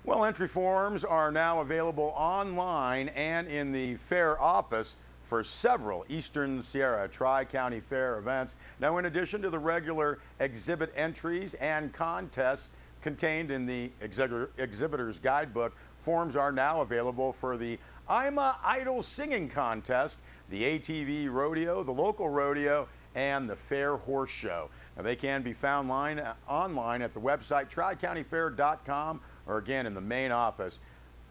Well, entry forms are now available online and in the fair office for several Eastern Sierra Tri-County Fair events. Now, in addition to the regular exhibit entries and contests contained in the exhibitor's guidebook, forms are now available for the I'm a Idol singing contest, the ATV rodeo, the local rodeo, and the Fair Horse Show. Now, they can be found online at the website tricountyfair.com or again in the main office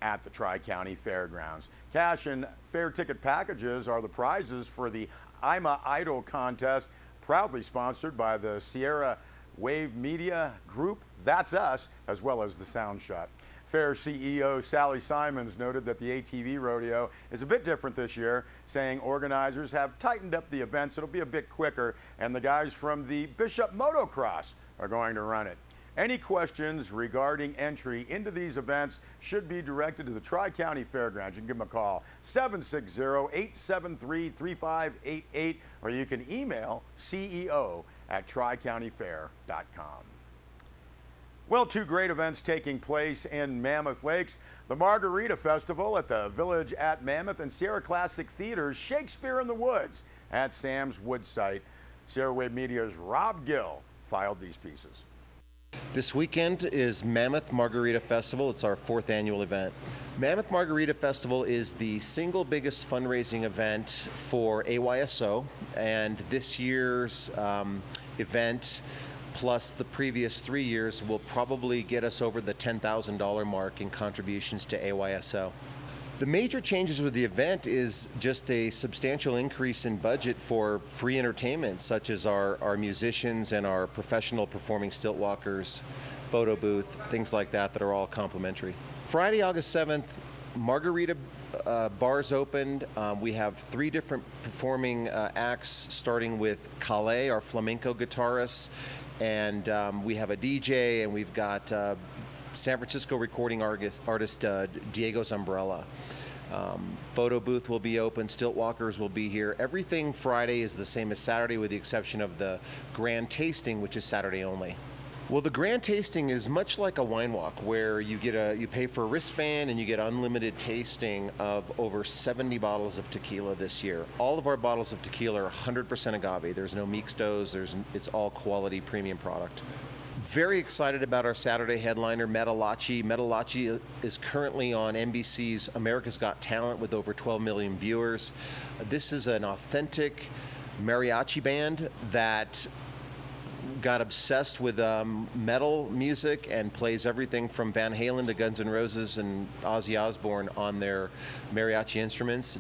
at the Tri-County Fairgrounds. Cash and fair ticket packages are the prizes for the I'm a Idol contest, proudly sponsored by the Sierra Wave Media Group, that's us, as well as the Sound Shot. Fair CEO Sally Simons noted that the ATV rodeo is a bit different this year, saying organizers have tightened up the events. It'll be a bit quicker, and the guys from the Bishop Motocross are going to run it. Any questions regarding entry into these events should be directed to the Tri-County Fairgrounds. You can give them a call, 760-873-3588, or you can email ceo@tricountyfair.com. Well, two great events taking place in Mammoth Lakes. The Margarita Festival at the Village at Mammoth and Sierra Classic Theater's Shakespeare in the Woods at Sam's Wood site. Sierra Wave Media's Rob Gill filed these pieces. This weekend is Mammoth Margarita Festival. It's our 4th annual event. Mammoth Margarita Festival is the single biggest fundraising event for AYSO, and this year's event plus the previous 3 years will probably get us over the $10,000 mark in contributions to AYSO. The major changes with the event is just a substantial increase in budget for free entertainment, such as our musicians and our professional performing stilt walkers, photo booth, things like that are all complimentary. Friday, August 7th, Margarita bars opened. We have 3 different performing acts, starting with Calais, our flamenco guitarist, and we have a DJ, and we've got San Francisco recording artist Diego's Umbrella. Photo booth will be open, stilt walkers will be here. Everything Friday is the same as Saturday, with the exception of the grand tasting, which is Saturday only. Well, the grand tasting is much like a wine walk, where you pay for a wristband and you get unlimited tasting of over 70 bottles of tequila this year. All of our bottles of tequila are 100% agave. There's no mixtos. It's all quality premium product. Very excited about our Saturday headliner, Metalachi. Metalachi is currently on NBC's America's Got Talent with over 12 million viewers. This is an authentic mariachi band that got obsessed with metal music and plays everything from Van Halen to Guns N' Roses and Ozzy Osbourne on their mariachi instruments,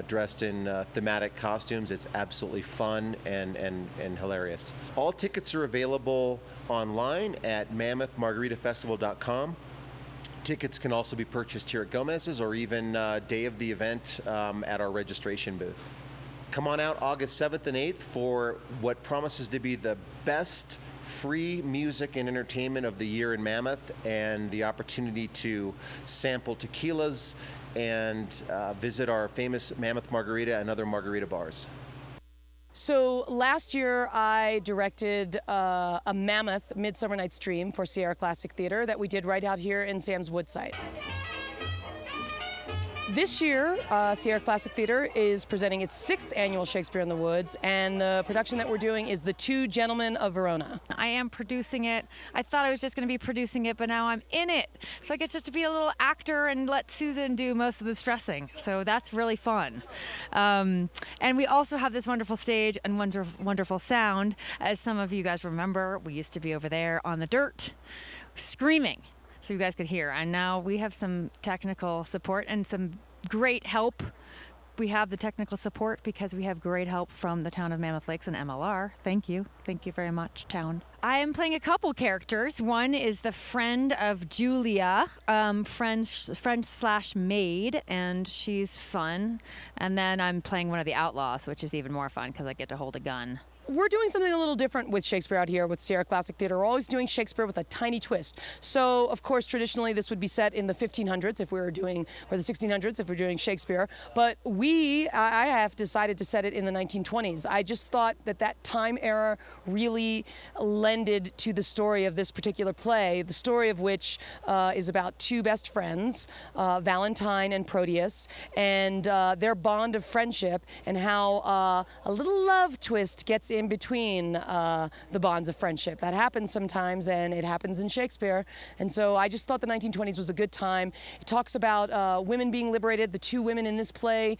dressed in thematic costumes. It's absolutely fun and hilarious. All tickets are available online at mammothmargaritafestival.com. Tickets can also be purchased here at Gomez's or even day of the event at our registration booth. Come on out August 7th and 8th for what promises to be the best free music and entertainment of the year in Mammoth, and the opportunity to sample tequilas and visit our famous Mammoth Margarita and other margarita bars. So last year I directed a Mammoth Midsummer Night's Dream for Sierra Classic Theater that we did right out here in Sam's Wood site. This year, Sierra Classic Theater is presenting its 6th annual Shakespeare in the Woods, and the production that we're doing is The Two Gentlemen of Verona. I am producing it. I thought I was just going to be producing it, but now I'm in it. So I get just to be a little actor and let Susan do most of the stressing. So that's really fun. And we also have this wonderful stage and wonderful sound. As some of you guys remember, we used to be over there on the dirt screaming, so you guys could hear. And now we have some technical support and some great help. We have the technical support because we have great help from the town of Mammoth Lakes and MLR. Thank you. Thank you very much, town. I am playing a couple characters. One is the friend of Julia, friend/maid, and she's fun. And then I'm playing one of the outlaws, which is even more fun because I get to hold a gun. we're doing something a little different with Shakespeare out here with Sierra Classic Theater. We're always doing Shakespeare with a tiny twist. So, of course, traditionally this would be set in the 1500s if we were doing, or the 1600s if we're doing Shakespeare. But I have decided to set it in the 1920s. I just thought that that time era really lended to the story of this particular play, the story of which is about two best friends, Valentine and Proteus, and their bond of friendship, and how a little love twist gets in between the bonds of friendship. That happens sometimes, and it happens in Shakespeare. And so I just thought the 1920s was a good time. It talks about women being liberated. The two women in this play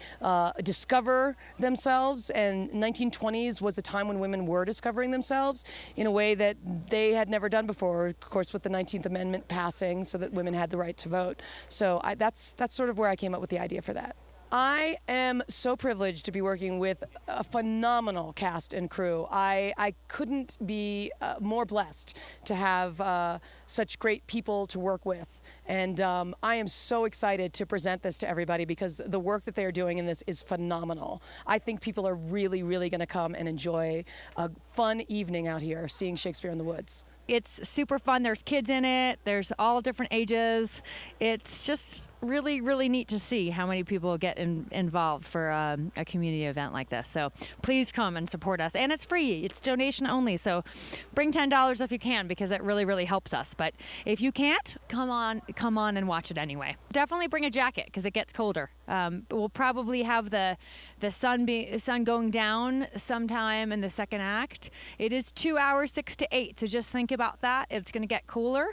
discover themselves, and 1920s was a time when women were discovering themselves in a way that they had never done before, of course, with the 19th Amendment passing so that women had the right to vote. So that's sort of where I came up with the idea for that. I am so privileged to be working with a phenomenal cast and crew. I couldn't be more blessed to have such great people to work with. And I am so excited to present this to everybody because the work that they're doing in this is phenomenal. I think people are really, really going to come and enjoy a fun evening out here seeing Shakespeare in the Woods. It's super fun. There's kids in it. There's all different ages. It's just really, really neat to see how many people get involved for a community event like this. So please come and support us. And it's free. It's donation only. So bring $10 if you can, because it really, really helps us. But if you can't, come on and watch it anyway. Definitely bring a jacket because it gets colder. We'll probably have the sun going down sometime in the second act. It is 2 hours, 6 to 8. So just think about that. It's going to get cooler.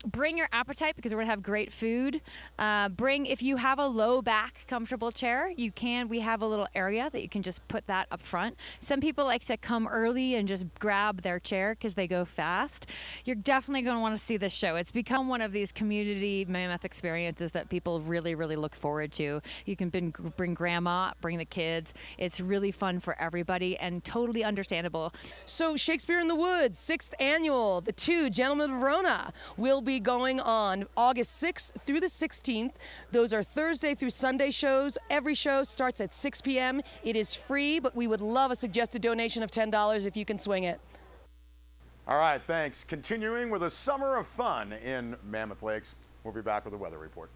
Bring your appetite because we're going to have great food. If you have a low back comfortable chair, we have a little area that you can just put that up front. Some people like to come early and just grab their chair because they go fast. You're definitely going to want to see this show. It's become one of these community Mammoth experiences that people really, really look forward to. You can bring grandma, bring the kids. It's really fun for everybody and totally understandable. So Shakespeare in the Woods, 6th annual, The Two Gentlemen of Verona, will be going on August 6th through the 16th. Those are Thursday through Sunday shows. Every show starts at 6 p.m. It is free, but we would love a suggested donation of $10 if you can swing it. All right, thanks. Continuing with a summer of fun in Mammoth Lakes. We'll be back with a weather report.